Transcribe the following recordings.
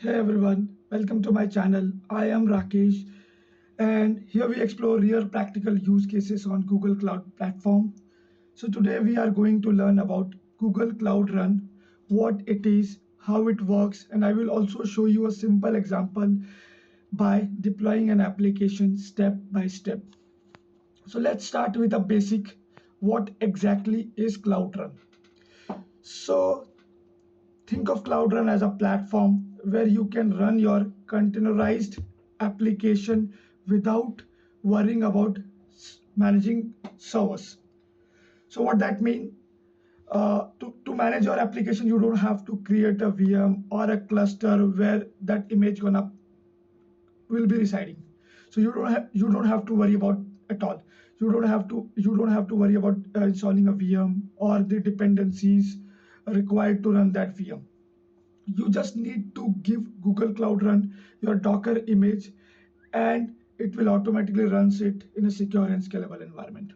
Hey everyone, welcome to my channel. I am Rakesh, and here we explore real practical use cases on Google Cloud Platform. So today we are going to learn about Google Cloud Run, what it is, how it works, and I will also show you a simple example by deploying an application step by step. So let's start with a basic. What exactly is Cloud Run? So think of Cloud Run as a platform where you can run your containerized application without worrying about managing servers. So what that means, to manage your application, you don't have to create a VM or a cluster where that image gonna will be residing. So you don't have to worry about at all. You don't have to worry about installing a VM or the dependencies required to run that VM. You just need to give Google Cloud Run your Docker image, and it will automatically runs it in a secure and scalable environment.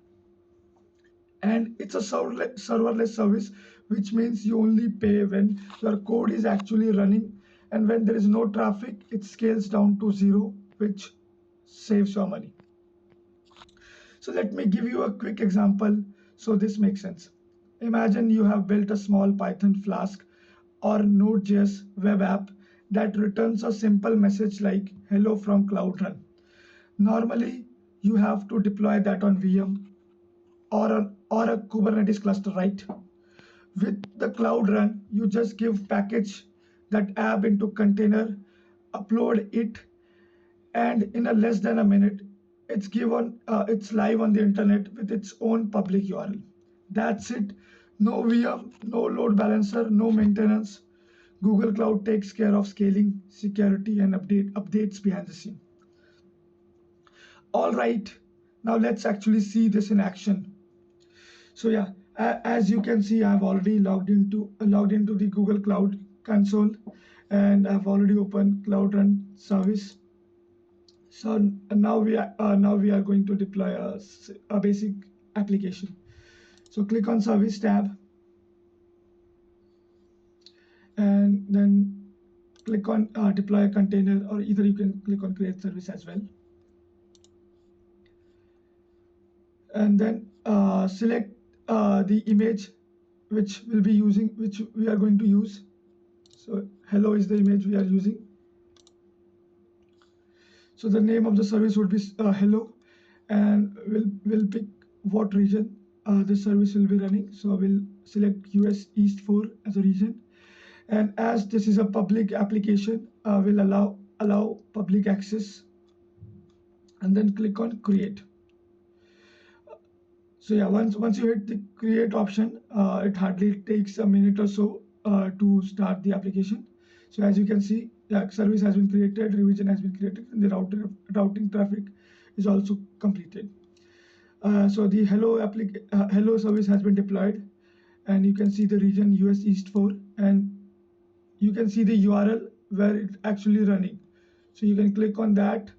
And it's a serverless service, which means you only pay when your code is actually running, and when there is no traffic, it scales down to zero, which saves your money. So let me give you a quick example so this makes sense. Imagine you have built a small Python Flask or Node.js web app that returns a simple message like hello from Cloud Run. Normally, you have to deploy that on VM or a Kubernetes cluster, right? With the Cloud Run, you just give package that app into container, upload it, and in a less than a minute, it's live on the internet with its own public URL. That's it. No VM, no load balancer, no maintenance. Google Cloud takes care of scaling, security, and updates behind the scene. All right, now let's actually see this in action. So yeah, as you can see, I've already logged into the Google Cloud console, and I've already opened Cloud Run service. So now we are going to deploy a basic application. So click on Service tab, and then click on Deploy a container, or either you can click on Create Service as well. And then select the image which we are going to use. So hello is the image we are using. So the name of the service would be hello, and we'll pick what region the service will be running. So we'll select US East 4 as a region, and as this is a public application, we'll allow public access, and then click on create. So yeah, once you hit the create option, it hardly takes a minute or so to start the application. So as you can see, the service has been created, revision has been created, and the routing traffic is also completed. So the hello service has been deployed, and you can see the region US East 4, and you can see the URL where it's actually running. So you can click on that.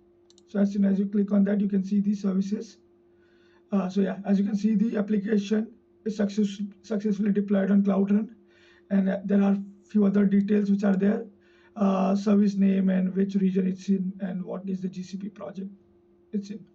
So as soon as you click on that, you can see the services. So yeah, as you can see, the application is successfully deployed on Cloud Run, and there are few other details which are there, service name and which region it's in and what is the GCP project it's in.